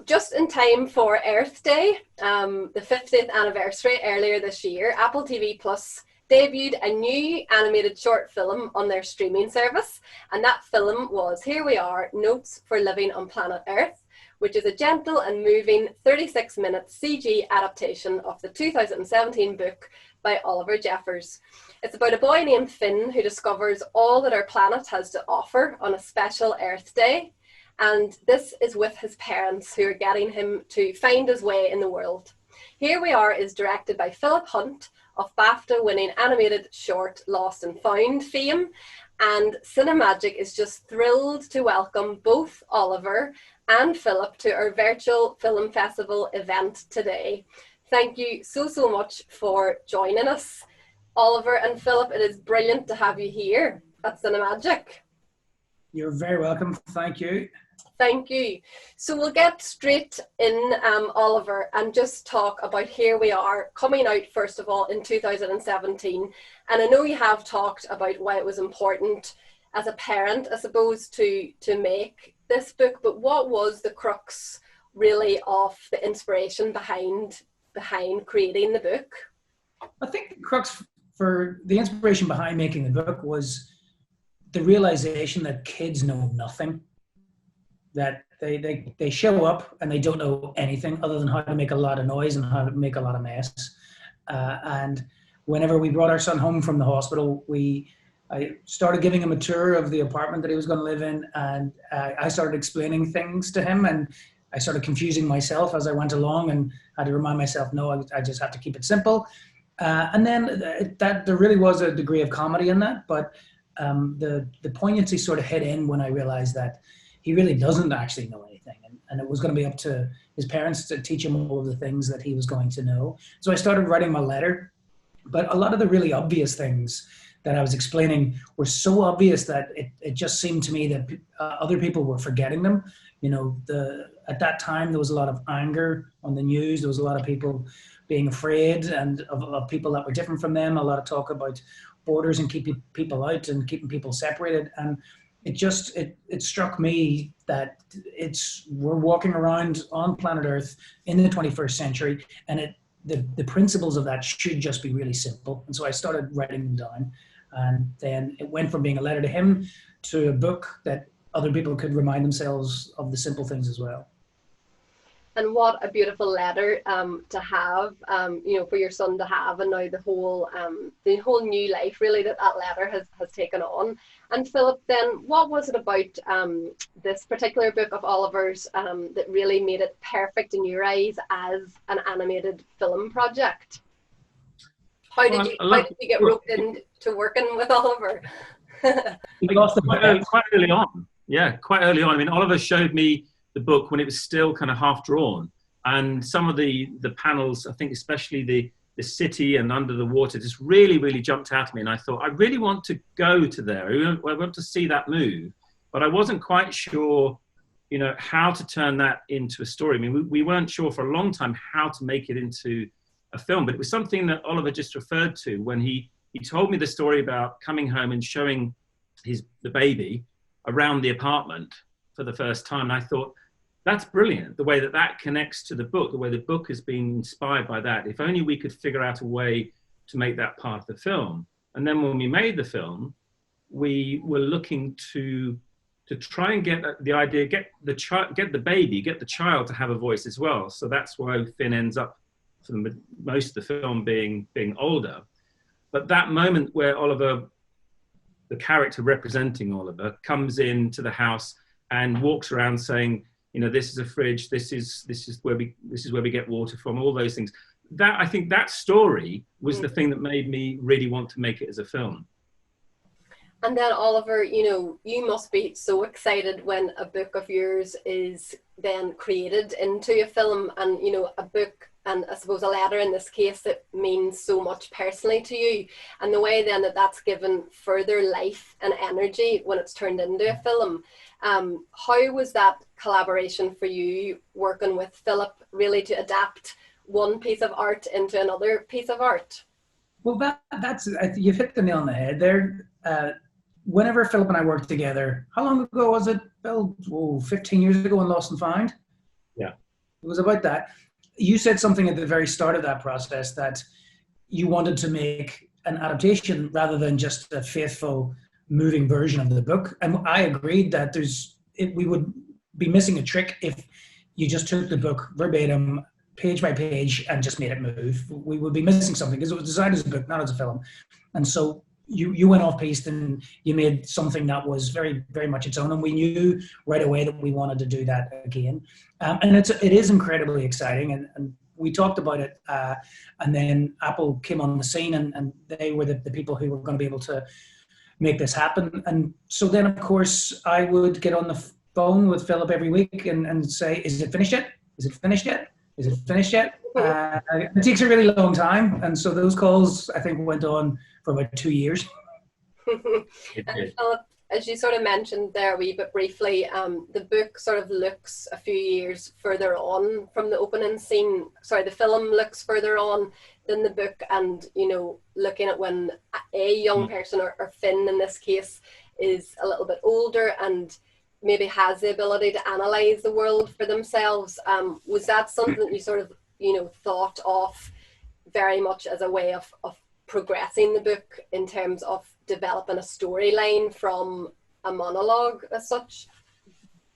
Just in time for Earth Day, the 50th anniversary earlier this year, Apple TV Plus debuted a new animated short film on their streaming service. And that film was Here We Are, Notes for Living on Planet Earth, which is a gentle and moving 36-minute CG adaptation of the 2017 book by Oliver Jeffers. It's about a boy named Finn who discovers all that our planet has to offer on a special Earth Day. And this is with his parents who are getting him to find his way in the world. Here We Are is directed by Philip Hunt of BAFTA winning animated short Lost and Found fame. And Cinemagic is just thrilled to welcome both Oliver and Philip to our virtual film festival event today. Thank you so much for joining us. Oliver and Philip, it is brilliant to have you here at Cinemagic. You're very welcome. Thank you. Thank you. So we'll get straight in, Oliver, and just talk about Here We Are, coming out, first of all, in 2017. And I know you have talked about why it was important as a parent, I suppose, to make this book, but what was the crux, really, of the inspiration behind creating the book? I think the crux for the inspiration behind making the book was the realization that kids know nothing. That they show up and they don't know anything other than how to make a lot of noise and how to make a lot of mess. And whenever we brought our son home from the hospital, I started giving him a tour of the apartment that he was going to live in, and I started explaining things to him, and I started confusing myself as I went along, and had to remind myself, no, I just have to keep it simple. And then there really was a degree of comedy in that, but the poignancy sort of hit in when I realized that he really doesn't actually know anything. And it was going to be up to his parents to teach him all of the things that he was going to know. So I started writing my letter. But a lot of the really obvious things that I was explaining were so obvious that it just seemed to me that other people were forgetting them. You know, at that time, there was a lot of anger on the news. There was a lot of people being afraid and of people that were different from them. A lot of talk about borders and keeping people out and keeping people separated. And it struck me that we're walking around on planet Earth in the 21st century, and the principles of that should just be really simple. And so I started writing them down, and then it went from being a letter to him to a book that other people could remind themselves of the simple things as well. And what a beautiful letter to have, for your son to have, and now the whole new life really that letter has taken on. And Philip, then what was it about this particular book of Oliver's that really made it perfect in your eyes as an animated film project? How did you get roped into working with Oliver? Quite early on. Yeah, quite early on. I mean, Oliver showed me the book when it was still kind of half drawn, and some of the panels, I think especially the city and under the water, just really jumped out at me, and I thought I really want to go to there. I want to see that move, but I wasn't quite sure, how to turn that into a story. I mean, we weren't sure for a long time how to make it into a film, but it was something that Oliver just referred to when he told me the story about coming home and showing the baby around the apartment for the first time. And I thought, that's brilliant, the way that connects to the book, the way the book has been inspired by that. If only we could figure out a way to make that part of the film. And then when we made the film, we were looking to try and get the idea, get the child to have a voice as well. So that's why Finn ends up, for most of the film, being older. But that moment where Oliver, the character representing Oliver, comes into the house and walks around saying, this is a fridge, this is where we get water from, all those things. I think that story was the thing that made me really want to make it as a film. And then Oliver, you must be so excited when a book of yours is then created into a film, and a book, and I suppose a letter in this case, that means so much personally to you, and the way then that's given further life and energy when it's turned into a film. How was that collaboration for you, working with Philip, really to adapt one piece of art into another piece of art? Well, that's you've hit the nail on the head there. Whenever Philip and I worked together, how long ago was it, Bill? 15 years ago in Lost and Found. It was about that. You said something at the very start of that process that you wanted to make an adaptation rather than just a faithful moving version of the book. And I agreed that we would be missing a trick if you just took the book verbatim, page by page, and just made it move. We would be missing something because it was designed as a book, not as a film. And so you went off piste and you made something that was very, very much its own. And we knew right away that we wanted to do that again. And it is incredibly exciting. And we talked about it. And then Apple came on the scene, and they were the people who were going to be able to make this happen. And so then, of course, I would get on the phone with Philip every week and say, is it finished yet? Is it finished yet? Is it finished yet? It takes a really long time. And so those calls, I think, went on for about 2 years. And Philip, as you sort of mentioned there a wee bit briefly, the book sort of looks a few years further on from the opening scene. Sorry, the film looks further on than the book, and, you know, looking at when a young person, or Finn in this case, is a little bit older and maybe has the ability to analyze the world for themselves. Was that something that you sort of, you know, thought of very much as a way of progressing the book in terms of developing a storyline from a monologue as such?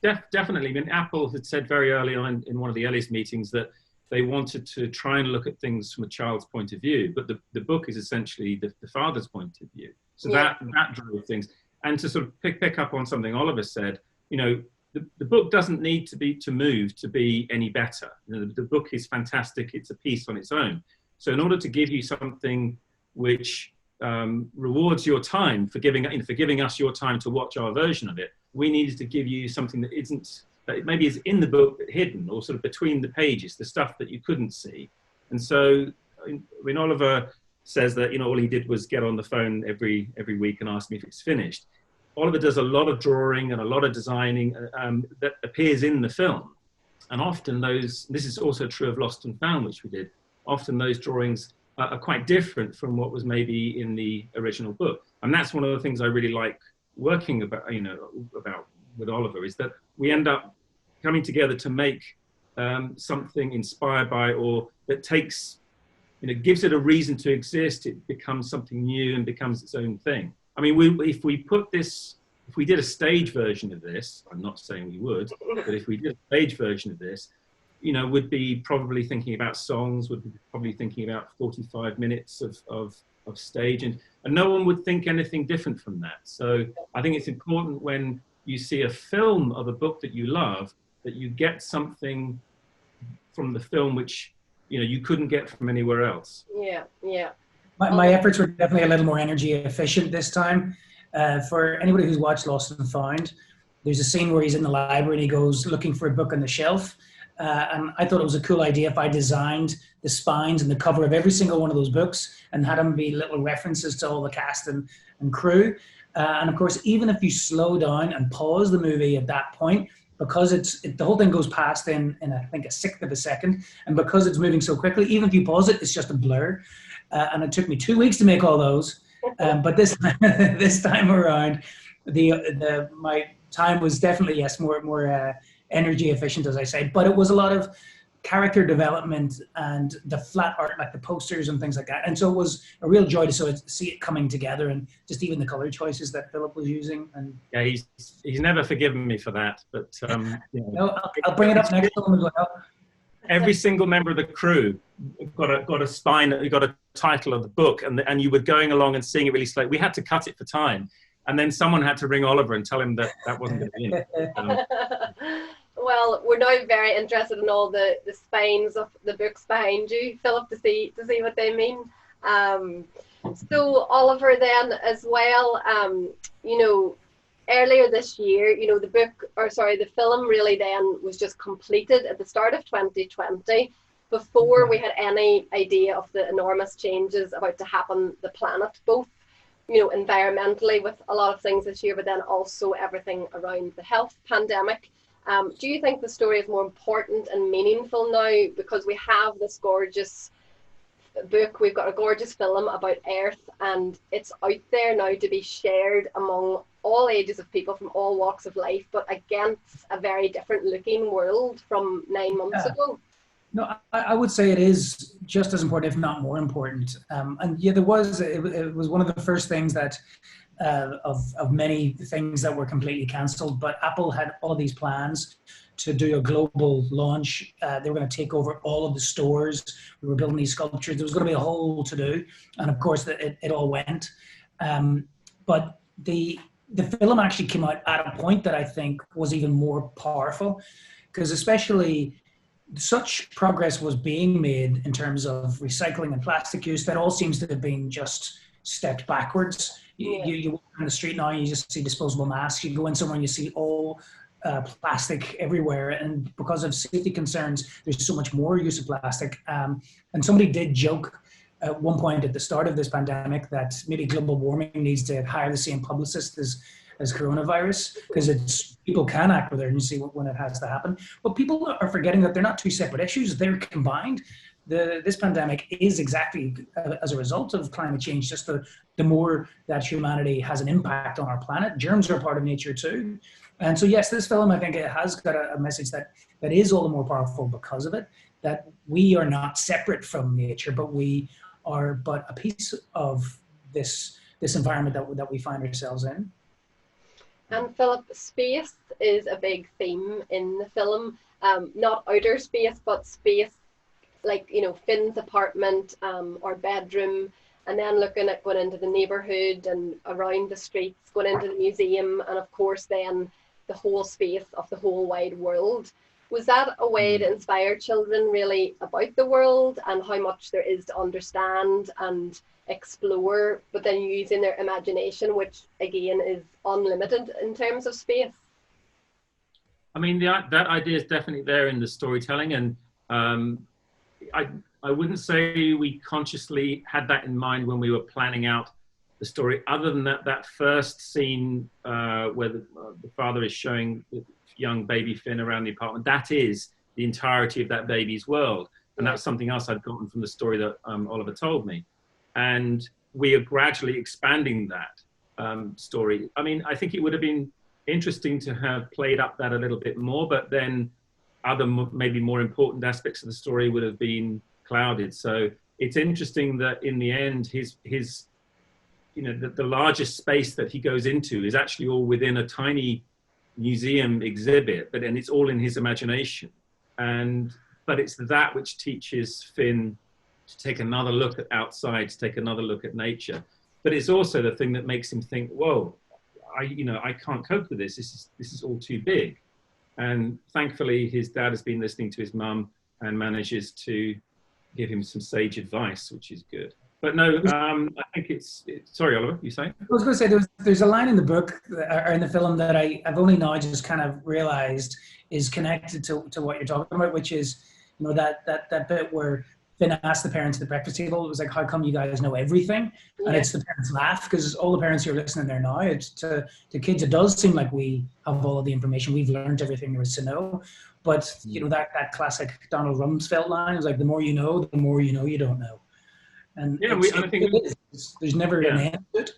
Definitely. I mean, Apple had said very early on in one of the earliest meetings that they wanted to try and look at things from a child's point of view, but the book is essentially the father's point of view. So that drove things. And to sort of pick up on something Oliver said, you know, the book doesn't need to move to be any better. You know, the book is fantastic. It's a piece on its own. So in order to give you something which rewards your time for giving us your time to watch our version of it, we needed to give you something that maybe is in the book but hidden, or sort of between the pages, the stuff that you couldn't see. And so when Oliver says that, you know, all he did was get on the phone every week and ask me if it's finished, Oliver does a lot of drawing and a lot of designing that appears in the film. And often this is also true of Lost and Found, which we did, often those drawings are quite different from what was maybe in the original book. And that's one of the things I really like working about with Oliver, is that we end up coming together to make something inspired by, or that takes, you know, gives it a reason to exist. It becomes something new and becomes its own thing. I mean, if we did a stage version of this, I'm not saying we would, but if we did a stage version of this, you know, would be probably thinking about songs, would be probably thinking about 45 minutes of stage, and no one would think anything different from that. So I think it's important when you see a film of a book that you love, that you get something from the film which, you know, you couldn't get from anywhere else. Yeah. My efforts were definitely a little more energy efficient this time. For anybody who's watched Lost and Found, there's a scene where he's in the library and he goes looking for a book on the shelf. And I thought it was a cool idea if I designed the spines and the cover of every single one of those books and had them be little references to all the cast and crew. And of course, even if you slow down and pause the movie at that point, because the whole thing goes past in I think a sixth of a second, and because it's moving so quickly, even if you pause it, it's just a blur. And it took me 2 weeks to make all those. But this time around, my time was definitely, yes, more energy efficient, as I say. But it was a lot of character development and the flat art, like the posters and things like that. And so it was a real joy to see it coming together, and just even the color choices that Philip was using. And yeah, he's never forgiven me for that. But you know, I'll bring it up next time as well. Every single member of the crew got a spine, got a title of the book, and you were going along and seeing it really slow. We had to cut it for time, and then someone had to ring Oliver and tell him that wasn't going to be in it. Well, we're now very interested in all the spines of the books behind you, Philip, to see what they mean. So Oliver, then as well, you know, earlier this year, you know, the film really then was just completed at the start of 2020, before we had any idea of the enormous changes about to happen on the planet, both, you know, environmentally with a lot of things this year, but then also everything around the health pandemic. Do you think the story is more important and meaningful now because we have this gorgeous book, we've got a gorgeous film about Earth, and it's out there now to be shared among all ages of people from all walks of life, but against a very different looking world from 9 months ago. No, I would say it is just as important, if not more important. And yeah, it was one of the first things that, of many things that were completely cancelled, but Apple had all of these plans to do a global launch. They were going to take over all of the stores. We were building these sculptures. There was going to be a whole to do. And of course, it all went. But the film actually came out at a point that I think was even more powerful, because especially such progress was being made in terms of recycling and plastic use that all seems to have been just stepped backwards. You walk on the street now, you just see disposable masks. You go in somewhere and you see all plastic everywhere. And because of safety concerns, there's so much more use of plastic. And somebody did joke at one point at the start of this pandemic that maybe global warming needs to hire the same publicist as coronavirus, because it's people can act with urgency when it has to happen. But people are forgetting that they're not two separate issues; they're combined. This pandemic is exactly as a result of climate change. Just the more that humanity has an impact on our planet, germs are a part of nature too. And so, yes, this film, I think, it has got a message that is all the more powerful because of it. That we are not separate from nature, but we are but a piece of this environment that we find ourselves in. And Philip, space is a big theme in the film. Not outer space, but space like, you know, Finn's apartment or bedroom, and then looking at going into the neighbourhood and around the streets, going into the museum, and of course then the whole space of the whole wide world. Was that a way to inspire children really about the world and how much there is to understand and explore, but then using their imagination, which again is unlimited in terms of space? I mean, that idea is definitely there in the storytelling, and I wouldn't say we consciously had that in mind when we were planning out the story, other than that first scene where the father is showing the young baby Finn around the apartment. That is the entirety of that baby's world, and that's something else I'd gotten from the story that Oliver told me. And we are gradually expanding that story. I mean, I think it would have been interesting to have played up that a little bit more, but then other maybe more important aspects of the story would have been clouded. So it's interesting that in the end, his you know, the largest space that he goes into is actually all within a tiny museum exhibit, but then it's all in his imagination. But it's that which teaches Finn to take another look at outside, to take another look at nature. But it's also the thing that makes him think, whoa, I can't cope with this. This is all too big. And thankfully, his dad has been listening to his mum and manages to give him some sage advice, which is good. But no, I think it's sorry, Oliver, you say? I was going to say there's a line in the book or in the film that I've only now just kind of realized is connected to what you're talking about, which is, you know, that bit where Finn asked the parents at the breakfast table, it was like, how come you guys know everything? Yeah. And it's the parents laugh, because all the parents who are listening there now, it's to kids, it does seem like we have all of the information. We've learned everything there is to know. But, you know, that classic Donald Rumsfeld line is like, the more you know you don't know. And yeah, I think there's never an end to it.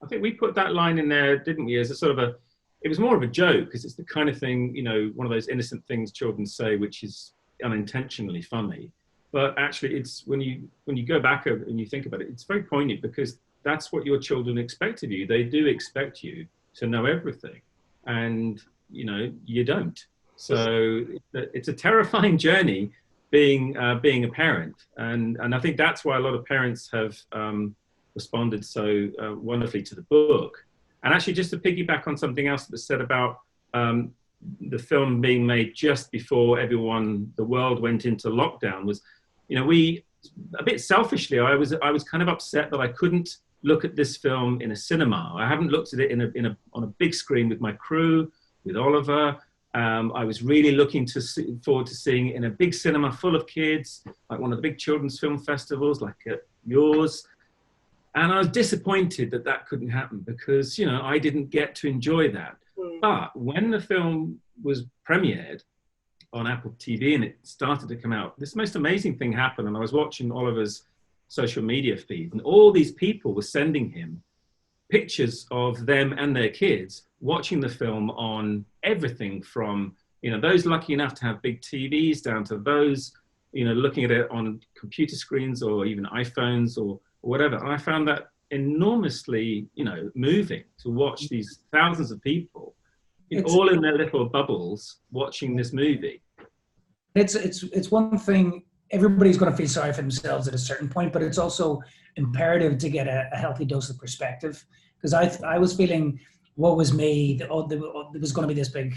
I think we put that line in there, didn't we, as a sort of it was more of a joke, because it's the kind of thing, you know, one of those innocent things children say, which is unintentionally funny. But actually, it's when you go back and you think about it, it's very poignant, because that's what your children expect of you. They do expect you to know everything, and you know you don't. So it's a terrifying journey being a parent, and I think that's why a lot of parents have responded so wonderfully to the book. And actually, just to piggyback on something else that was said about the film being made just before the world went into lockdown, was, you know, a bit selfishly, I was kind of upset that I couldn't look at this film in a cinema. I haven't looked at it on a big screen with my crew, with Oliver. I was really looking forward to seeing it in a big cinema full of kids, like one of the big children's film festivals, like yours. And I was disappointed that couldn't happen, because, you know, I didn't get to enjoy that. But when the film was premiered on Apple TV and it started to come out, this most amazing thing happened. And I was watching Oliver's social media feed, and all these people were sending him pictures of them and their kids watching the film on everything from, those lucky enough to have big TVs down to those, looking at it on computer screens or even iPhones or whatever. And I found that enormously, moving to watch these thousands of people all in their little bubbles watching this movie. It's one thing, everybody's going to feel sorry for themselves at a certain point, but it's also imperative to get a healthy dose of perspective. Because I was feeling, what was me? There was going to be this big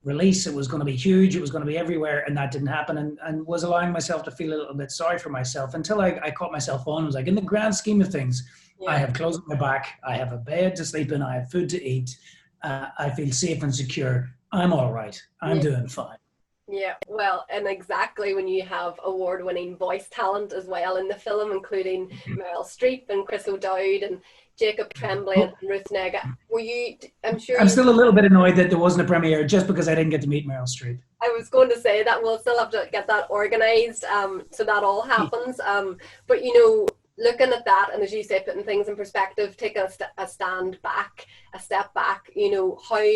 release. It was going to be huge. It was going to be everywhere, and that didn't happen. And was allowing myself to feel a little bit sorry for myself until I caught myself on. I was like, in the grand scheme of things, I have clothes on my back. I have a bed to sleep in. I have food to eat. I feel safe and secure. I'm all right. I'm doing fine. Yeah, well, and exactly when you have award-winning voice talent as well in the film, including Meryl Streep and Chris O'Dowd and Jacob Tremblay and Ruth Negga. I'm still a little bit annoyed that there wasn't a premiere just because I didn't get to meet Meryl Streep. I was going to say that we'll still have to get that organised so that all happens. But, looking at that, and as you say, putting things in perspective, taking a step back, how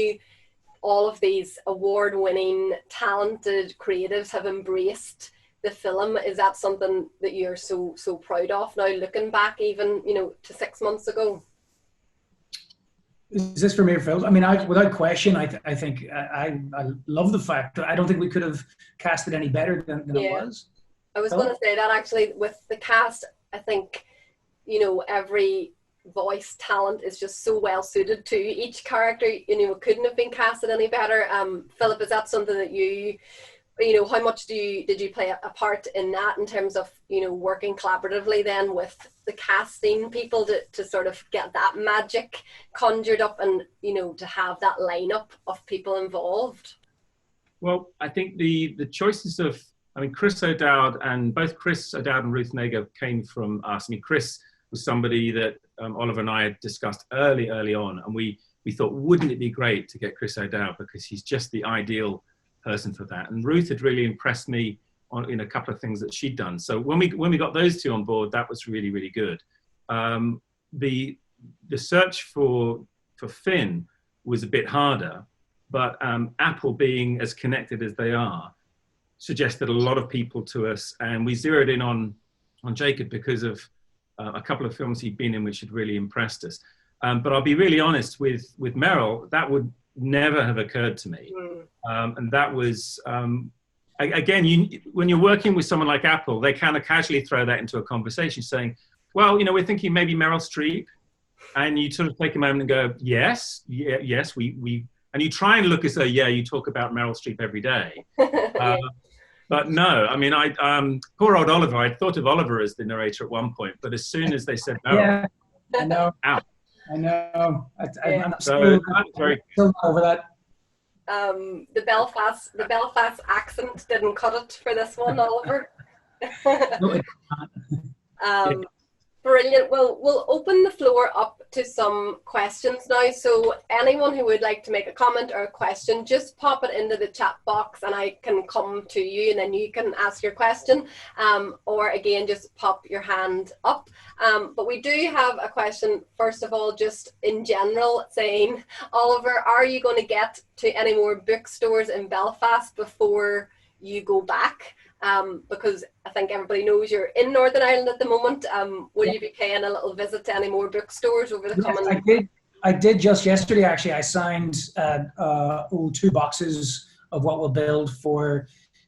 all of these award-winning, talented creatives have embraced the film. Is that something that you're so proud of now, looking back even, to 6 months ago? Is this from your film? I mean, without question, I think I love the fact that I don't think we could have cast it any better than it was. I was going to say that actually with the cast, I think, every voice talent is just so well suited to each character. It couldn't have been casted any better. Philip, is that something that how much did you play a part in that, in terms of working collaboratively then with the casting people to sort of get that magic conjured up and to have that lineup of people involved? Well, I think the choices of, Chris O'Dowd, and both Chris O'Dowd and Ruth Negga came from us. Chris was somebody that Oliver and I had discussed early on, and we thought, wouldn't it be great to get Chris O'Dowd, because he's just the ideal person for that. And Ruth had really impressed me in a couple of things that she'd done. So when we got those two on board, that was really, really good. The search for Finn was a bit harder, but Apple, being as connected as they are, suggested a lot of people to us, and we zeroed in on Jacob because of a couple of films he'd been in which had really impressed us. But I'll be really honest, with Meryl, that would never have occurred to me. And that was, again, when you're working with someone like Apple, they kind of casually throw that into a conversation saying, well, we're thinking maybe Meryl Streep. And you sort of take a moment and go, yes, we, and you try and look as though, you talk about Meryl Streep every day. But no, poor old Oliver, I thought of Oliver as the narrator at one point, but as soon as they said Meryl, I know. Out. I know. I'm still over that. The Belfast accent didn't cut it for this one, Oliver. No, it can't. Brilliant. Well, we'll open the floor up to some questions now. So anyone who would like to make a comment or a question, just pop it into the chat box and I can come to you and then you can ask your question. Or again, just pop your hand up. But we do have a question, first of all, just in general, saying, Oliver, are you going to get to any more bookstores in Belfast before you go back? Because I think everybody knows you're in Northern Ireland at the moment. Will you be paying a little visit to any more bookstores over the coming? I did just yesterday, actually. I signed 2 boxes of what we'll build for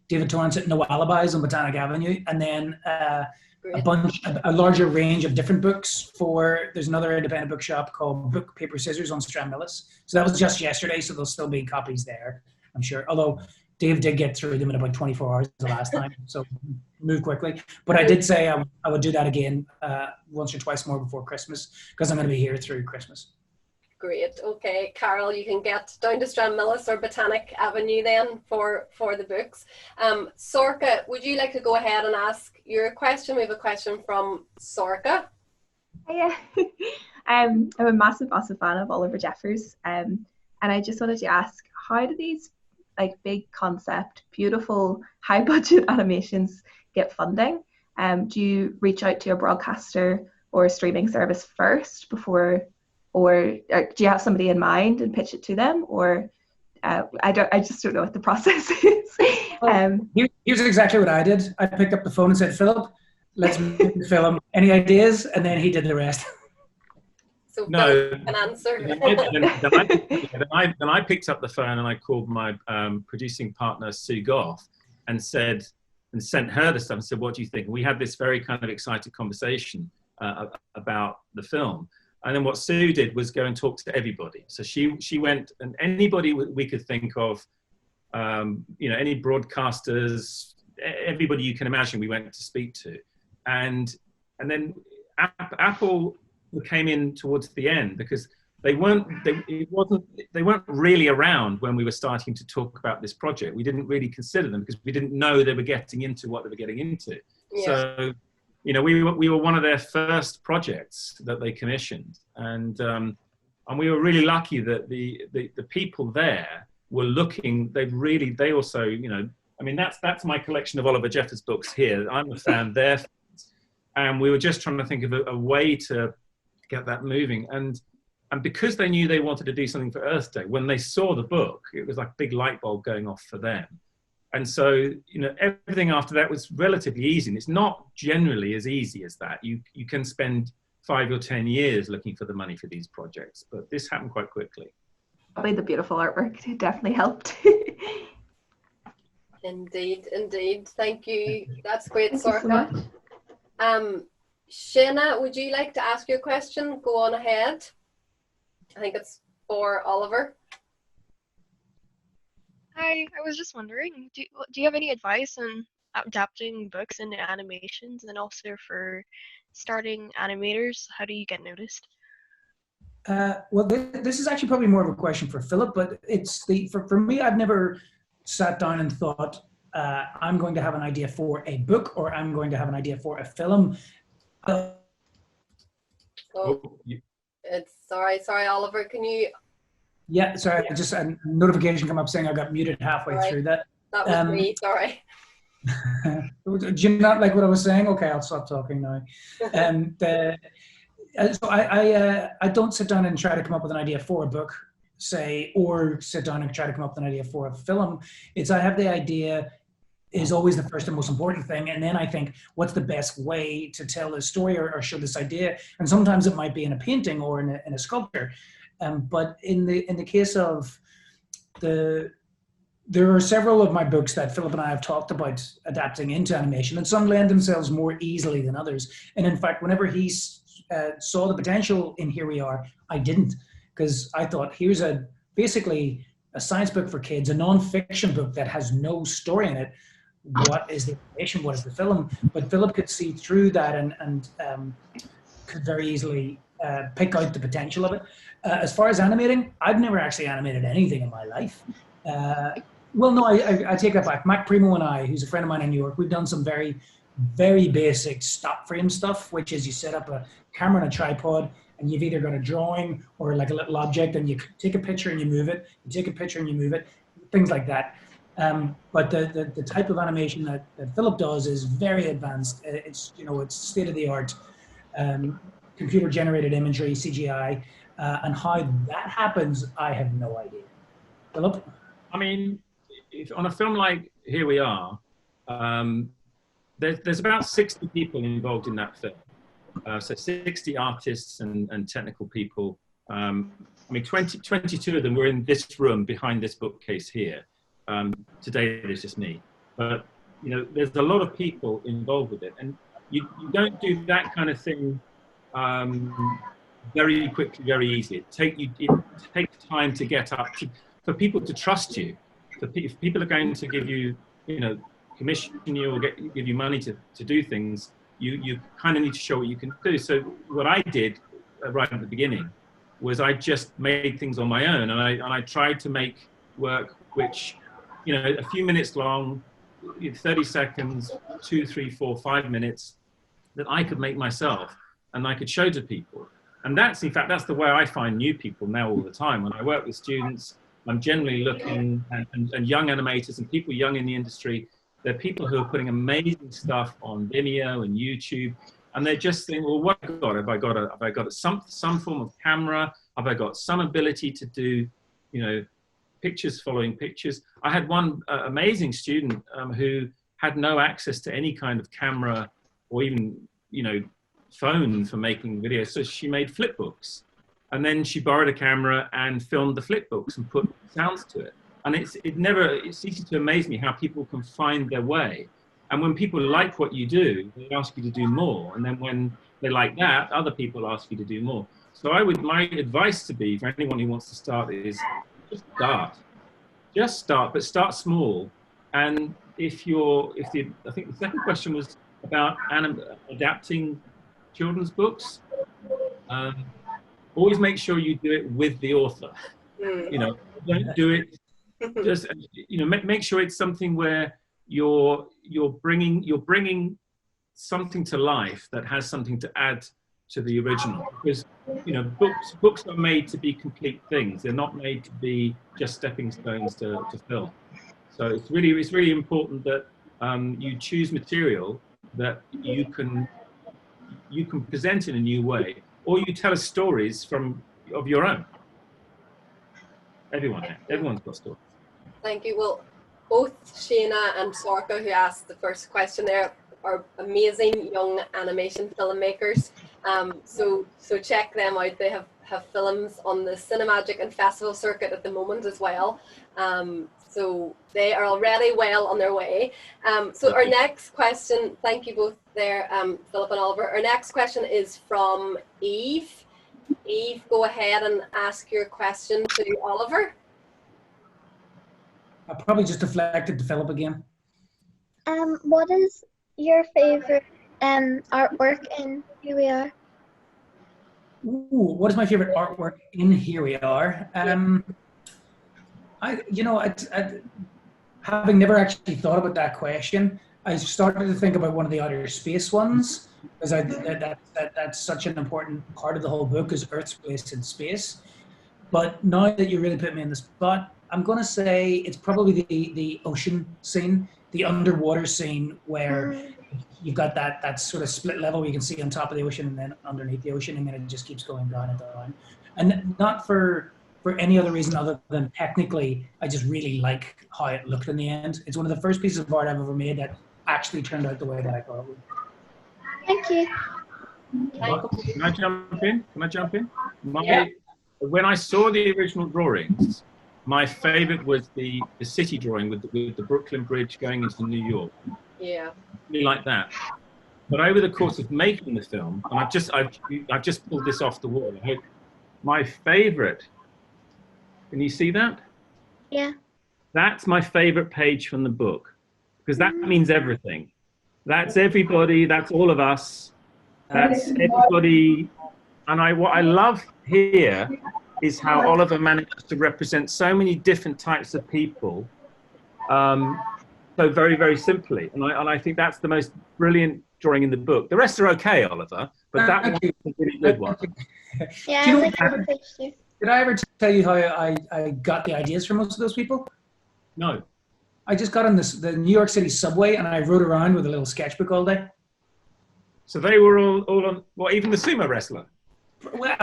David Torrance at No Alibis on Botanic Avenue, and then a larger range of different books there's another independent bookshop called Book, Paper, Scissors on Stranmillis. So that was just yesterday, so there'll still be copies there, I'm sure. Although Dave did get through them in about 24 hours the last time, so move quickly. But I did say I would do that again once or twice more before Christmas, because I'm going to be here through Christmas. Great. Okay, Carol, you can get down to Stranmillis or Botanic Avenue then for the books. Sorka, would you like to go ahead and ask your question? We have a question from Sorka. Yeah, I'm a massive fan of Oliver Jeffers, and I just wanted to ask, how do these big concept, beautiful, high budget animations get funding? Do you reach out to a broadcaster or a streaming service first before or do you have somebody in mind and pitch it to them, or I just don't know what the process is. Here's exactly what I did. I picked up the phone and said, Philip, let's make the film. Any ideas? And then he did the rest. So No, an answer. then I picked up the phone and I called my producing partner Sue Goff and said, and sent her the stuff and said, what do you think? And we had this very kind of excited conversation about the film. And then what Sue did was go and talk to everybody. So she went, and anybody we could think of, any broadcasters, everybody you can imagine, we went to speak to. And then Apple came in towards the end, because they weren't really around when we were starting to talk about this project. We didn't really consider them because we didn't know they were getting into what they were getting into. Yeah. So, we were one of their first projects that they commissioned, and we were really lucky that the people there were looking. They also, that's my collection of Oliver Jeffers books here. I'm a fan there, and we were just trying to think of a way to get that moving, and because they knew they wanted to do something for Earth Day, when they saw the book, it was like a big light bulb going off for them. And so, everything after that was relatively easy. And it's not generally as easy as that. You can spend 5 or 10 years looking for the money for these projects, but this happened quite quickly. Probably the beautiful artwork, it definitely helped. Indeed. Thank you. That's great, Sorcha. Thank you so much. Shayna, would you like to ask your question? Go on ahead. I think it's for Oliver. Hi, I was just wondering, do you have any advice on adapting books into animations, and also for starting animators? How do you get noticed? Well, this is actually probably more of a question for Philip, but it's for me, I've never sat down and thought, I'm going to have an idea for a book, or I'm going to have an idea for a film. It's sorry, Oliver. Can you? Yeah, sorry. Just a notification come up saying I got muted halfway through that. That was me. Sorry. Do you not like what I was saying? Okay, I'll stop talking now. So I don't sit down and try to come up with an idea for a book, say, or sit down and try to come up with an idea for a film. It's I have the idea is always the first and most important thing, and then I think, what's the best way to tell this story or show this idea? And sometimes it might be in a painting or in a sculpture. But in the case of there are several of my books that Philip and I have talked about adapting into animation, and some lend themselves more easily than others. And in fact, whenever he saw the potential in Here We Are, I didn't, because I thought, here's basically a science book for kids, a non-fiction book that has no story in it. What is the animation? What is the film? But Philip could see through that and could very easily pick out the potential of it. As far as animating, I've never actually animated anything in my life. Well, no, I take that back. Mac Primo and I, who's a friend of mine in New York, we've done some very, very basic stop frame stuff, which is you set up a camera on a tripod, and you've either got a drawing or like a little object, and you take a picture and you move it. You take a picture and you move it, things like that. But the type of animation that Philip does is very advanced. It's state of the art, computer generated imagery, CGI, and how that happens, I have no idea. Philip? I mean, on a film like Here We Are, there's about 60 people involved in that film. So 60 artists and technical people. 22 of them were in this room behind this bookcase here. Today it's just me. But, there's a lot of people involved with it. And you don't do that kind of thing very quickly, very easy. It takes time to get up, for people to trust you. If people are going to give you, commission you or give you money to do things, you kind of need to show what you can do. So what I did right at the beginning was I just made things on my own, and I tried to make work which, a few minutes long, 30 seconds, 2, 3, 4, 5 minutes, that I could make myself and I could show to people. And that's the way I find new people now all the time. When I work with students, I'm generally looking at and young animators and people young in the industry. They're people who are putting amazing stuff on Vimeo and YouTube, and they're just thinking, well, what have I got? Have I got some form of camera? Have I got some ability to do, you know, pictures following pictures? I had one amazing student who had no access to any kind of camera or even, you know, phone for making videos. So she made flip books, and then she borrowed a camera and filmed the flip books and put sounds to it. And it's easy to amaze me how people can find their way. And when people like what you do, they ask you to do more. And then when they like that, other people ask you to do more. So my advice to be for anyone who wants to start is just start, but start small. And I think the second question was about adapting children's books. Always make sure you do it with the author. You know, don't do it. Just, you know, make sure it's something where you're bringing something to life that has something to add to the original, because, you know, books are made to be complete things. They're not made to be just stepping stones to film. So it's really important that you choose material that you can present in a new way, or you tell us stories of your own. Everyone's got stories. Thank you. Well, both Shayna and Sorka, who asked the first question there, are amazing young animation filmmakers. So check them out. They have films on the Cinemagic and festival circuit at the moment as well. So they are already well on their way. So our next question, thank you both there, Philip and Oliver. Our next question is from Eve. Eve, go ahead and ask your question to Oliver. I probably just deflected to Philip again. What is your favorite artwork in Here We Are? Ooh, what is my favorite artwork in Here We Are? Having never actually thought about that question, I started to think about one of the outer space ones, because that's such an important part of the whole book, is Earth's place in space. But now that you really put me in the spot, I'm going to say it's probably the ocean scene, the underwater scene, where you've got that sort of split level where you can see on top of the ocean and then underneath the ocean, and then it just keeps going down and down. And not for any other reason other than technically, I just really like how it looked in the end. It's one of the first pieces of art I've ever made that actually turned out the way that I thought it would. Thank you. Can I jump in? Yeah. When I saw the original drawings, my favorite was the city drawing with the Brooklyn Bridge going into New York. Yeah. Really like that. But over the course of making the film, and I've just pulled this off the wall. I hope my favorite. Can you see that? Yeah. That's my favorite page from the book, because that means everything. That's everybody. That's all of us. That's everybody. And what I love here is how Oliver managed to represent so many different types of people, so very, very simply. And I think that's the most brilliant drawing in the book. The rest are okay, Oliver, but that one is a really good one. Yeah, Do you I know like that page too. Did I ever tell you how I got the ideas for most of those people? No. I just got on the New York City subway and I rode around with a little sketchbook all day. So they were all on, well, even the sumo wrestler? Well,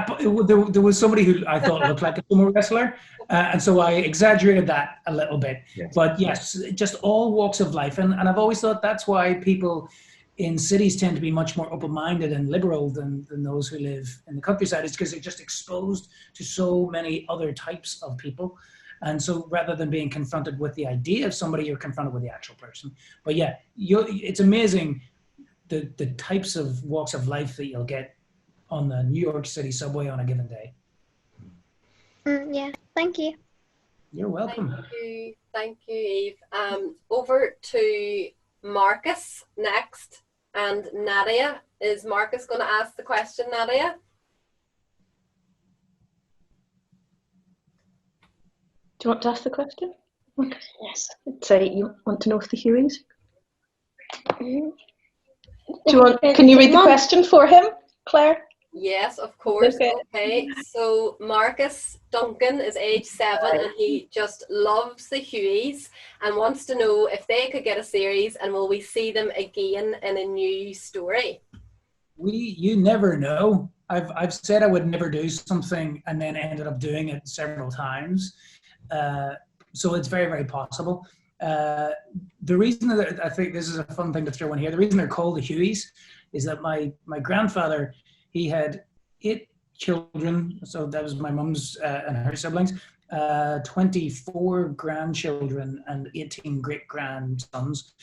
there was somebody who I thought looked like a sumo wrestler, and so I exaggerated that a little bit. Yes. But yes, just all walks of life. And I've always thought that's why people in cities tend to be much more open-minded and liberal than those who live in the countryside, is because they're just exposed to so many other types of people. And so rather than being confronted with the idea of somebody, you're confronted with the actual person. But yeah, it's amazing the types of walks of life that you'll get on the New York City subway on a given day. Yeah, thank you. You're welcome. Thank you, Eve. Over to Marcus next, and Nadia. Is Marcus going to ask the question, Nadia? Do you want to ask the question? Okay. Yes. Say you want to know if the Hueys. Mhm. Do you want? Can you read the question for him, Claire? Yes, of course. Okay. Okay. So Marcus Duncan is age 7 and he just loves the Hueys and wants to know if they could get a series, and will we see them again in a new story? You never know. I've said I would never do something and then ended up doing it several times. So it's very, very possible. The reason that I think this is a fun thing to throw in here, the reason they're called the Hueys is that my grandfather, he had 8 children. So that was my mum's and her siblings, 24 grandchildren and 18 great-grandsons.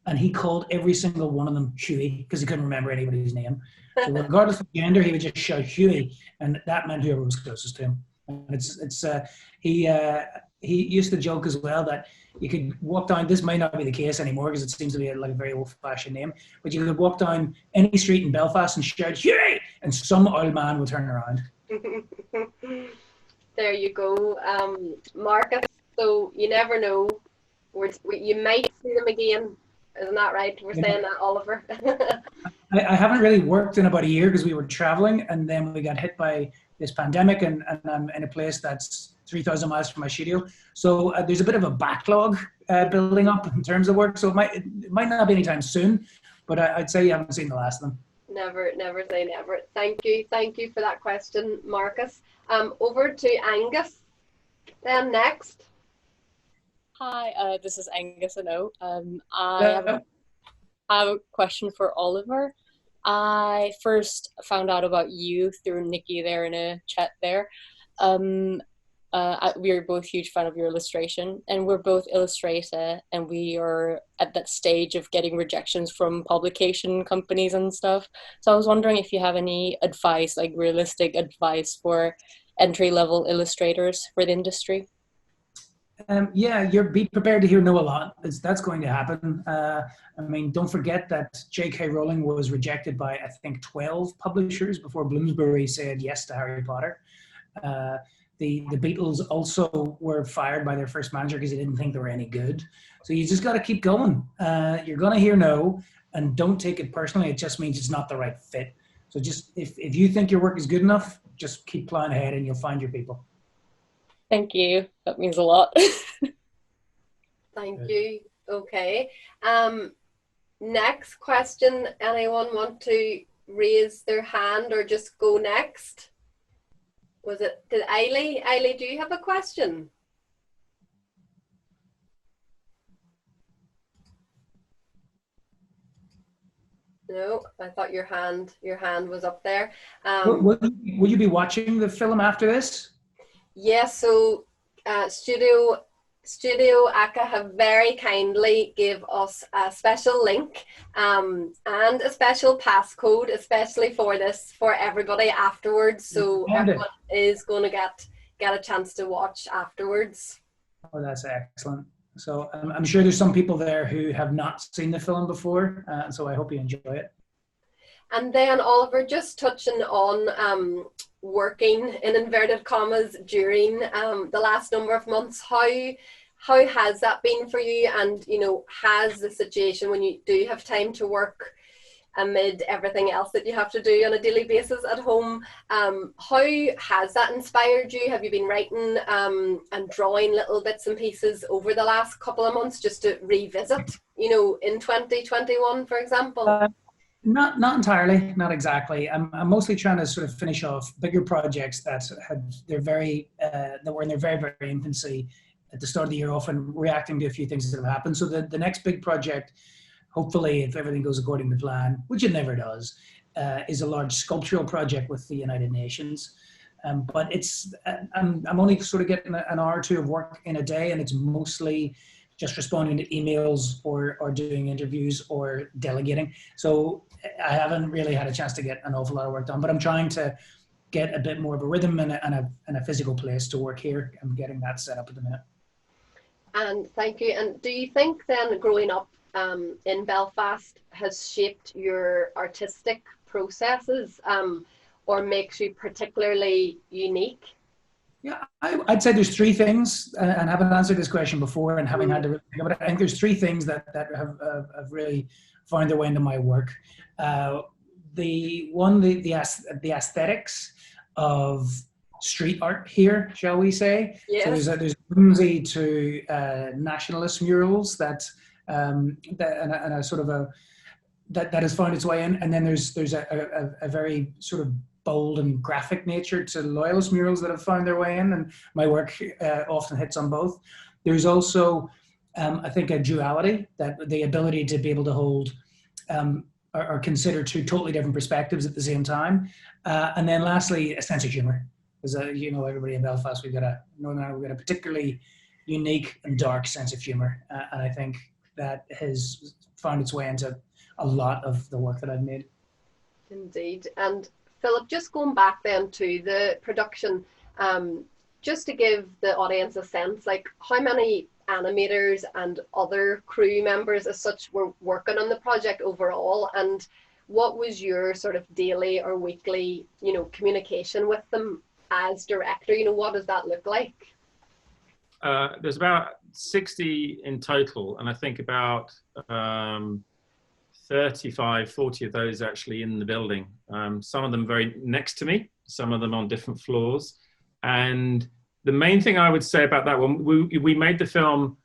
And he called every single one of them Huey because he couldn't remember anybody's name. So regardless of gender, he would just shout Huey, and that meant whoever was closest to him. And he used to joke as well that you could walk down, this might not be the case anymore because it seems to be like a very old-fashioned name, but you could walk down any street in Belfast and shout Huey, and some old man would turn around. There you go, Marcus. So you never know. You might see them again. Isn't that right? We're saying that, Oliver. I haven't really worked in about a year because we were traveling, and then we got hit by this pandemic, and I'm in a place that's 3,000 miles from my studio. So there's a bit of a backlog building up in terms of work. So it might not be anytime soon, but I'd say you haven't seen the last of them. Never say never. Thank you for that question, Marcus. Over to Angus then next. Hi, this is Angus Ano. I have a question for Oliver. I first found out about you through Nikki there in a chat there. We are both huge fan of your illustration, and we're both illustrator, and we are at that stage of getting rejections from publication companies and stuff. So I was wondering if you have any advice, like realistic advice for entry-level illustrators for the industry. Be prepared to hear no a lot. That's going to happen. I mean, don't forget that J.K. Rowling was rejected by, I think, 12 publishers before Bloomsbury said yes to Harry Potter. The Beatles also were fired by their first manager because they didn't think they were any good. So you just got to keep going. You're going to hear no, and don't take it personally. It just means it's not the right fit. So just if you think your work is good enough, just keep plowing ahead and you'll find your people. Thank you. That means a lot. Thank you. Okay. Next question. Anyone want to raise their hand or just go next? Did Eiley, do you have a question? No, I thought your hand was up there. Will you be watching the film after this? Yes, so Studio ACA have very kindly give us a special link and a special passcode, especially for this, for everybody afterwards. So everyone is going to get a chance to watch afterwards. Oh, that's excellent. So I'm sure there's some people there who have not seen the film before, so I hope you enjoy it. And then Oliver, just touching on working in inverted commas during the last number of months, how has that been for you? And has the situation when you do have time to work amid everything else that you have to do on a daily basis at home, how has that inspired you? Have you been writing and drawing little bits and pieces over the last couple of months just to revisit, in 2021, for example? Not entirely, not exactly. I'm mostly trying to sort of finish off bigger projects that were in their very, very infancy at the start of the year, often reacting to a few things that have happened. So the next big project, hopefully, if everything goes according to plan, which it never does, is a large sculptural project with the United Nations. But I'm only sort of getting an hour or two of work in a day, and it's mostly just responding to emails or doing interviews or delegating. So I haven't really had a chance to get an awful lot of work done, but I'm trying to get a bit more of a rhythm and a physical place to work here. I'm getting that set up at the minute. And thank you. And do you think then growing up in Belfast has shaped your artistic processes or makes you particularly unique? Yeah, I'd say there's 3 things, and I haven't answered this question before, and having had to think about it, I think there's 3 things that have really found their way into my work. The aesthetics of street art here, shall we say? Yes. So there's a whimsy to nationalist murals that has found its way in, and then there's a very sort of bold and graphic nature to loyalist murals that have found their way in, and my work often hits on both. There's also, I think, a duality, that the ability to be able to hold or consider two totally different perspectives at the same time. And then lastly, a sense of humor. Because, you know, everybody in Belfast, we've got a particularly unique and dark sense of humor. And I think that has found its way into a lot of the work that I've made. Indeed. And Philip, just going back then to the production, just to give the audience a sense, like how many animators and other crew members as such were working on the project overall, and what was your sort of daily or weekly, you know, communication with them as director? You know, what does that look like? There's about 60 in total, and I think about 35, 40 of those actually in the building. Some of them very next to me, some of them on different floors. And the main thing I would say about that one, we made the film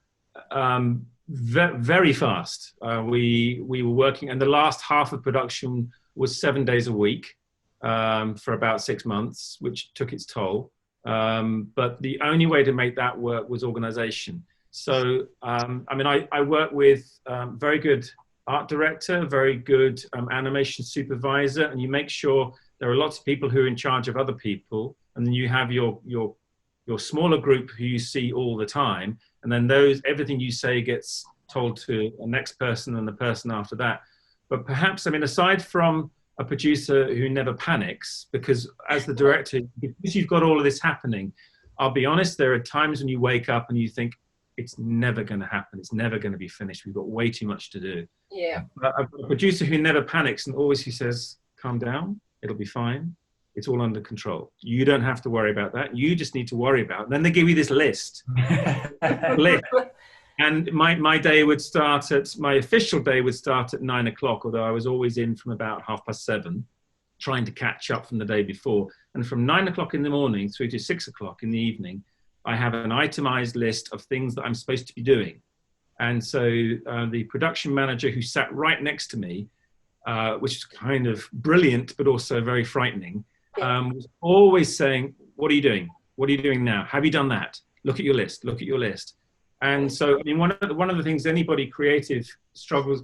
very fast. We were working, and the last half of production was 7 days a week for about 6 months, which took its toll. But the only way to make that work was organization. So, I mean, I work with very good art director, very good animation supervisor, and you make sure there are lots of people who are in charge of other people, and then you have your smaller group who you see all the time, and then everything you say gets told to the next person and the person after that. But perhaps, I mean, aside from a producer who never panics, because as the director, because you've got all of this happening, I'll be honest, there are times when you wake up and you think, it's never going to happen. It's never going to be finished. We've got way too much to do. Yeah. A producer who never panics and always who says, calm down, it'll be fine. It's all under control. You don't have to worry about that. You just need to worry about it. And then they give you this list. And my day would start my official day would start at 9 o'clock, although I was always in from about 7:30, trying to catch up from the day before. And from 9 o'clock in the morning through to 6 o'clock in the evening, I have an itemized list of things that I'm supposed to be doing. And so the production manager who sat right next to me, which is kind of brilliant, but also very frightening, was always saying, what are you doing? What are you doing now? Have you done that? Look at your list, look at your list. And so, I mean, one of the things anybody creative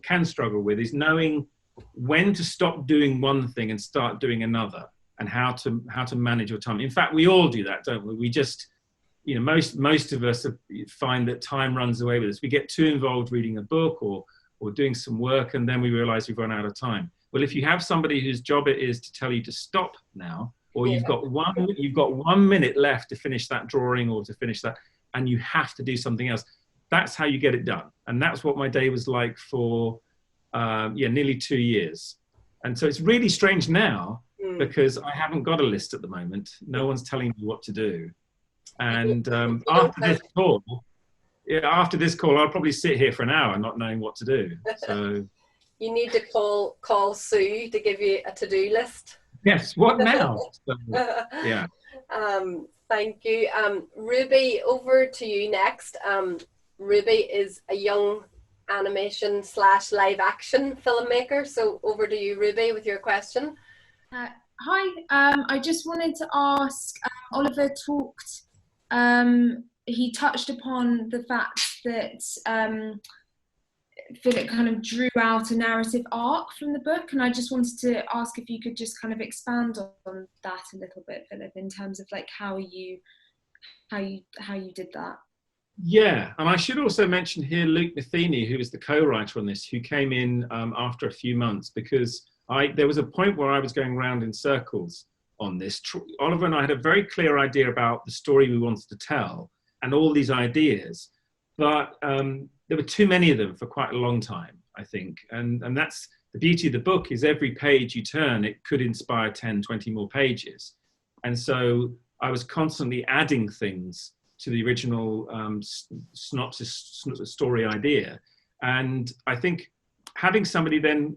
can struggle with is knowing when to stop doing one thing and start doing another, and how to manage your time. In fact, we all do that, don't we? We just, you know, most of us find that time runs away with us. We get too involved reading a book or doing some work, and then we realize we've run out of time. Well, if you have somebody whose job it is to tell you to stop now, or you've got 1 minute left to finish that drawing or to finish that, and you have to do something else, that's how you get it done. And that's what my day was like for nearly 2 years. And so it's really strange now because I haven't got a list at the moment. No one's telling me what to do. And after this call, I'll probably sit here for an hour not knowing what to do. So you need to call Sue to give you a to-do list. Yes, what now? So, yeah. Thank you. Ruby, over to you next. Ruby is a young animation / live action filmmaker. So over to you, Ruby, with your question. Hi, I just wanted to ask, Oliver talked, he touched upon the fact that Philip kind of drew out a narrative arc from the book, and I just wanted to ask if you could just kind of expand on that a little bit, Philip, in terms of like how you did that. Yeah, and I should also mention here Luke Matheny, who was the co-writer on this, who came in after a few months, because there was a point where I was going around in circles on this. Oliver and I had a very clear idea about the story we wanted to tell and all these ideas, but there were too many of them for quite a long time, I think. And that's the beauty of the book, is every page you turn, it could inspire 10, 20 more pages. And so I was constantly adding things to the original synopsis story idea. And I think having somebody then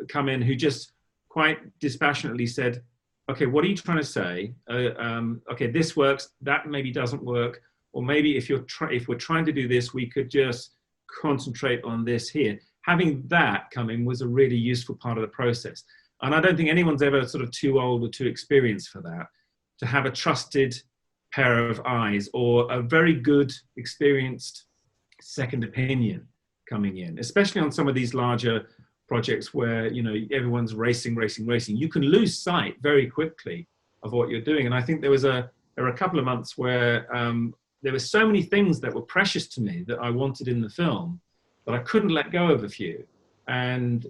come in who just quite dispassionately said, okay, what are you trying to say? Okay, this works, that maybe doesn't work. Or maybe if we're trying to do this, we could just concentrate on this here. Having that come in was a really useful part of the process. and I don't think anyone's ever sort of too old or too experienced for that, to have a trusted pair of eyes or a very good, experienced second opinion coming in, especially on some of these larger projects where, you know, everyone's racing. You can lose sight very quickly of what you're doing. And I think there were a couple of months where there were so many things that were precious to me that I wanted in the film, but I couldn't let go of a few. And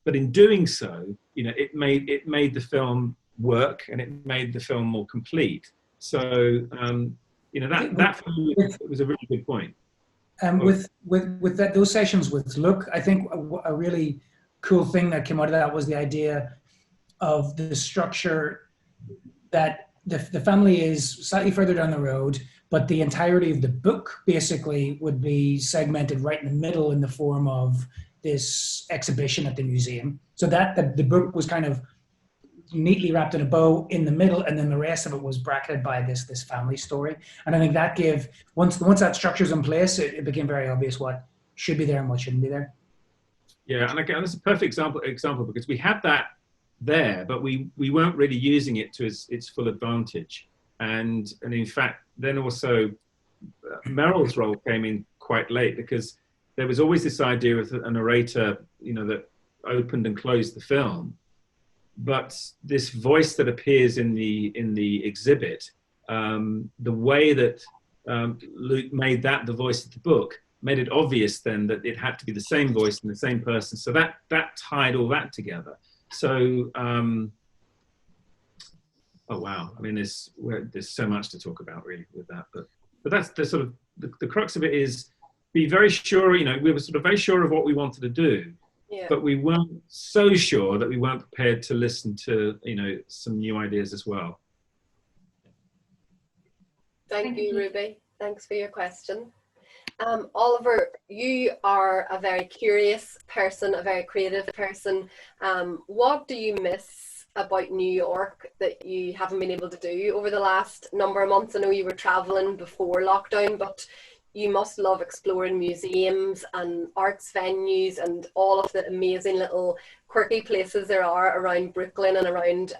but in doing so, you know, it made the film work, and it made the film more complete. So you know, that for me was a really good point. With those sessions with Look, I think a really cool thing that came out of that was the idea of the structure that the family is slightly further down the road, but the entirety of the book basically would be segmented right in the middle in the form of this exhibition at the museum. So that the book was kind of neatly wrapped in a bow in the middle, and then the rest of it was bracketed by this family story. And I think that gave, once that structure's in place, it became very obvious what should be there and what shouldn't be there. Yeah, and again, that's a perfect example because we had that there, but we weren't really using it to its full advantage. And in fact, then also Meryl's role came in quite late, because there was always this idea of a narrator, you know, that opened and closed the film. But this voice that appears in the exhibit, the way that Luke made that the voice of the book, made it obvious then that it had to be the same voice and the same person. So that tied all that together. So, oh wow! I mean, there's so much to talk about really with that. But that's the sort of the crux of it is be very sure. You know, we were sort of very sure of what we wanted to do. Yeah. But we weren't so sure that we weren't prepared to listen to, you know, some new ideas as well. Thank you, Ruby. Thanks for your question. Oliver, you are a very curious person, a very creative person. What do you miss about New York that you haven't been able to do over the last number of months? I know you were traveling before lockdown, but you must love exploring museums and arts venues and all of the amazing little quirky places there are around Brooklyn and around,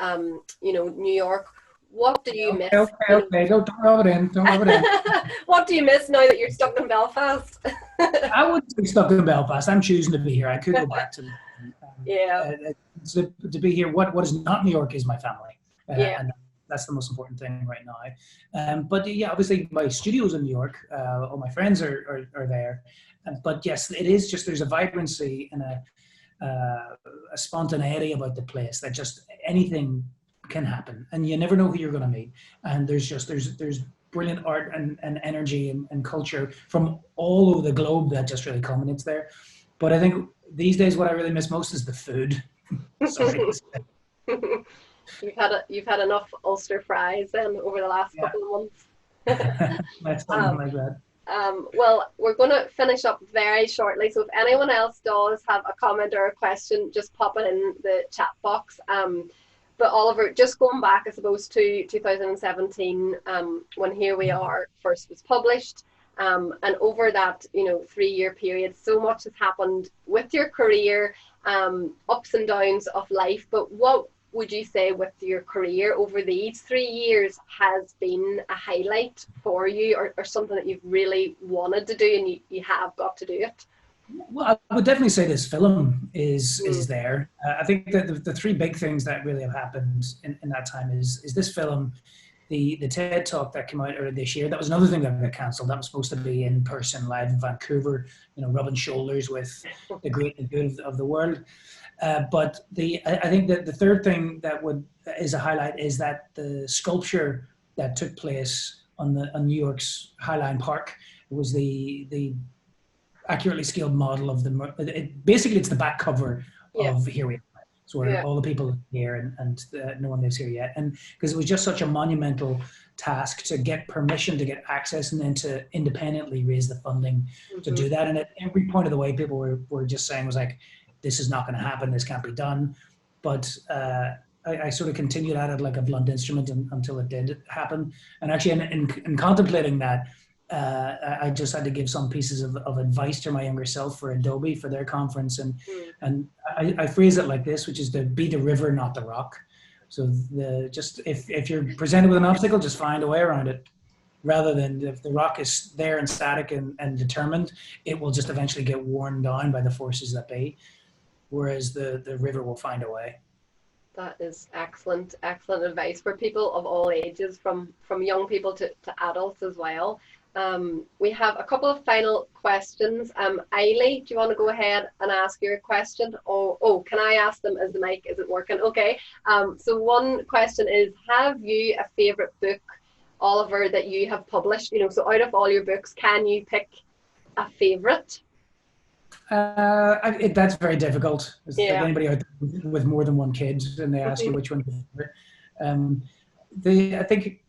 you know, New York. What do you miss? Okay, don't rub it in. Don't rub it in. What do you miss now that you're stuck in Belfast? I wouldn't be stuck in Belfast. I'm choosing to be here. I could go back to to be here. What is not New York is my family. And that's the most important thing right now. But yeah, obviously my studio's in New York. All my friends are there. But yes, it is just, there's a vibrancy and a spontaneity about the place that just anything can happen, and you never know who you're going to meet. And there's brilliant art and energy and culture from all over the globe that just really culminates there. But I think these days what I really miss most is the food. Sorry. You've had enough Ulster fries then over the last couple of months. That's something like that. Well, we're going to finish up very shortly, so if anyone else does have a comment or a question, just pop it in the chat box. But Oliver, just going back, I suppose, to 2017, when Here We Are first was published, and over that, you know, 3-year period, so much has happened with your career, ups and downs of life. But what would you say with your career over these 3 years has been a highlight for you, or something that you've really wanted to do and you have got to do it? Well, I would definitely say this film is there. I think that the three big things that really have happened in that time is this film, the TED Talk that came out earlier this year. That was another thing that got cancelled. That was supposed to be in person, live in Vancouver, you know, rubbing shoulders with the great and good of the world. But I think that the third thing that is a highlight is that the sculpture that took place on New York's Highline Park. It was the accurately scaled model of basically it's the back cover of Here We Are. So where all the people are here and no one lives here yet. And because it was just such a monumental task to get permission, to get access, and then to independently raise the funding to do that. And at every point of the way, people were just saying, was like, this is not going to happen, this can't be done. But I sort of continued at it like a blunt instrument until it did happen. And actually in contemplating that, I just had to give some pieces of advice to my younger self for Adobe for their conference, and I phrase it like this, which is to be the river, not the rock. So just if you're presented with an obstacle, just find a way around it. Rather than if the rock is there and static and determined, it will just eventually get worn down by the forces that be. Whereas the river will find a way. That is excellent advice for people of all ages, from young people to adults as well. We have a couple of final questions. Eiley, do you want to go ahead and ask your question? Oh, can I ask them? Is the mic, is it working? Okay. So one question is, have you a favourite book, Oliver, that you have published? So out of all your books, can you pick a favourite? That's very difficult. Is Yeah. there anybody out there with more than one kid and they ask you which one? I think,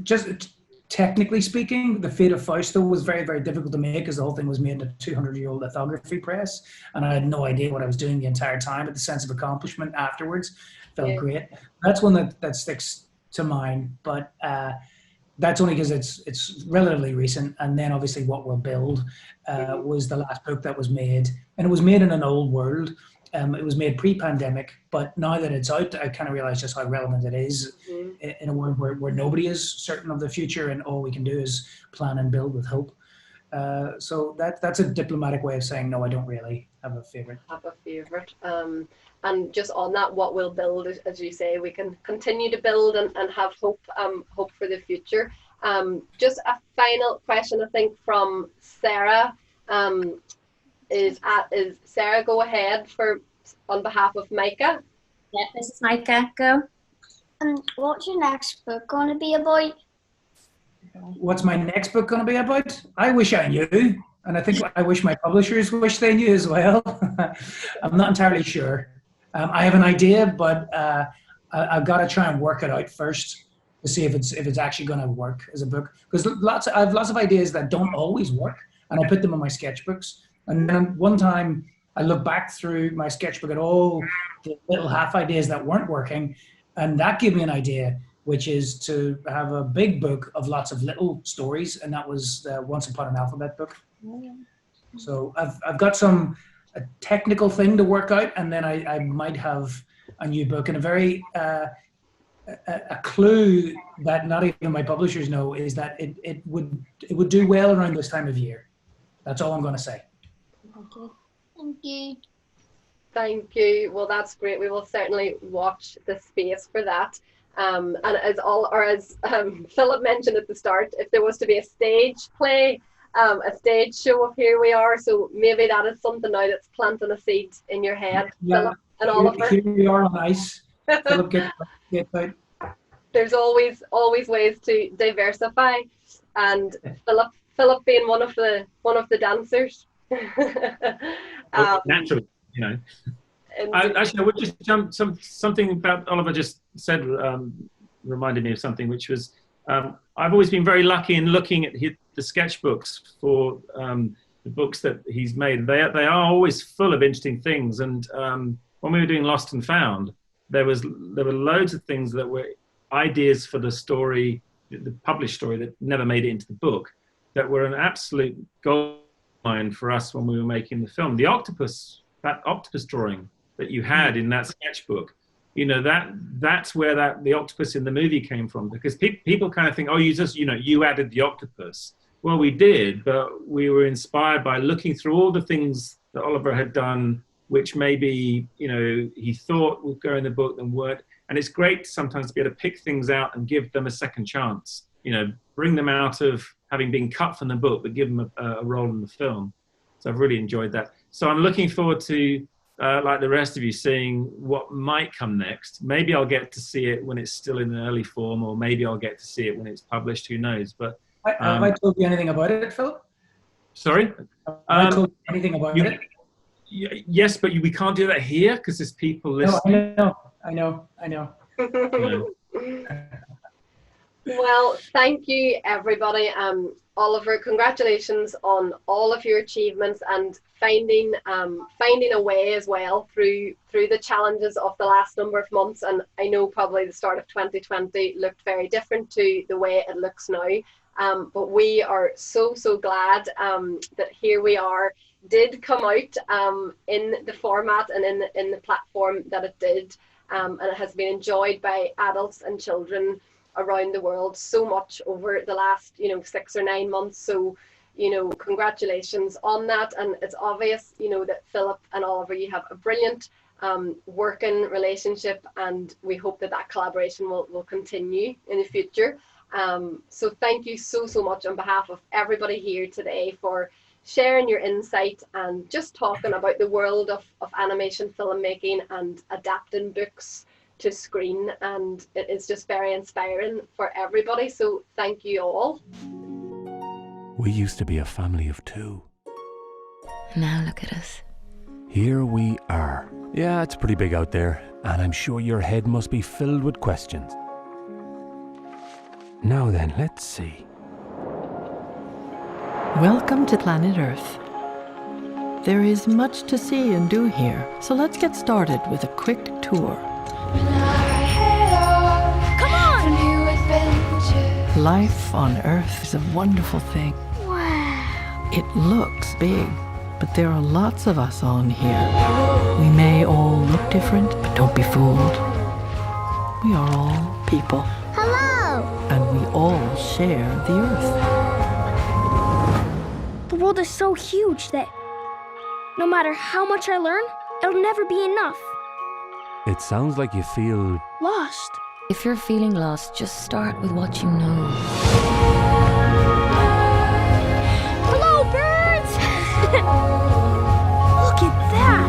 just technically speaking, The Fate of Fausto was very, very difficult to make because the whole thing was made in a 200-year-old lithography press, and I had no idea what I was doing the entire time. But the sense of accomplishment afterwards felt great. That's one that sticks to mind, but that's only because it's relatively recent. And then obviously What We'll Build was the last book that was made, and it was made in an old world. It was made pre-pandemic, but now that it's out, I kind of realize just how relevant it is in a world where nobody is certain of the future, and all we can do is plan and build with hope. So that's a diplomatic way of saying no, I don't really have a favorite. And just on that, What We'll Build, as you say, we can continue to build and have hope for the future. Just a final question, I think, from Sarah. Is Sarah, go ahead on behalf of Micah. Yeah, this is Micah. Go. What's your next book going to be about? What's my next book going to be about? I wish I knew, and I think I wish my publishers wish they knew as well. I'm not entirely sure. I have an idea, but I've got to try and work it out first to see if it's actually going to work as a book. Because I have lots of ideas that don't always work, and I put them in my sketchbooks. And then one time I look back through my sketchbook at all the little half ideas that weren't working, and that gave me an idea, which is to have a big book of lots of little stories, and that was the Once Upon an Alphabet book. So I've got a technical thing to work out, and then I might have a new book. And a very a clue that not even my publishers know is that it would do well around this time of year. That's all I'm going to say. Okay. Thank you. Thank you. Well, that's great. We will certainly watch the space for that. And as Philip mentioned at the start, if there was to be a stage play, a stage show of Here We Are, so maybe that is something now that's planting a seed in your head, Yeah, Philip and Oliver. Here we are on ice. Philip, get out. There's always ways to diversify, and Philip being one of the dancers. Naturally, Actually, I would just jump something about Oliver just said reminded me of something, which was I've always been very lucky in looking at the sketchbooks for the books that he's made. They are always full of interesting things. And when we were doing Lost and Found, there were loads of things that were ideas for the story, the published story that never made it into the book, that were an absolute gold mine for us when we were making the film. That octopus drawing that you had in that sketchbook, that's where the octopus in the movie came from, because people kind of think, oh, you added the octopus. Well, we did, but we were inspired by looking through all the things that Oliver had done, which maybe, he thought would go in the book and weren't. And it's great sometimes to be able to pick things out and give them a second chance, bring them out of having been cut from the book, but give them a role in the film. So I've really enjoyed that. So I'm looking forward to, like the rest of you, seeing what might come next. Maybe I'll get to see it when it's still in an early form, or maybe I'll get to see it when it's published, who knows. But have I told you anything about it, Philip? Sorry? Have I told you anything about it? Yes, but we can't do that here because there's people listening. No, I know. Well, thank you, everybody. Oliver, congratulations on all of your achievements and finding a way as well through the challenges of the last number of months. And I know probably the start of 2020 looked very different to the way it looks now. But we are so glad that Here We Are did come out in the format and in the platform that it did, and it has been enjoyed by adults and children around the world so much over the last 6 or 9 months. So congratulations on that. And it's obvious that Philip and Oliver, you have a brilliant working relationship, and we hope that collaboration will continue in the future. So thank you so much on behalf of everybody here today for sharing your insight and just talking about the world of animation filmmaking and adapting books to screen. And it is just very inspiring for everybody. So thank you all. We used to be a family of 2. Now look at us. Here we are. Yeah, it's pretty big out there, and I'm sure your head must be filled with questions. Now then, let's see. Welcome to planet Earth. There is much to see and do here, so let's get started with a quick tour. Come on! Life on Earth is a wonderful thing. Wow! It looks big, but there are lots of us on here. We may all look different, but don't be fooled. We are all people. Hello! And we all share the Earth. The world is so huge that no matter how much I learn, it'll never be enough. It sounds like you feel Lost. If you're feeling lost, just start with what you know. Hello, birds! Look at that!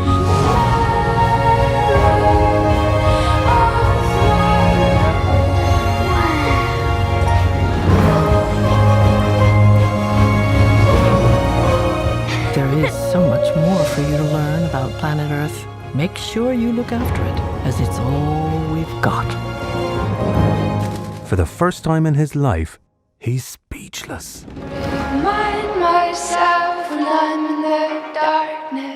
There is so much more for you to learn about planet Earth. Make sure you look after it, as it's all we've got. For the first time in his life, he's speechless. Remind myself when I'm in the darkness.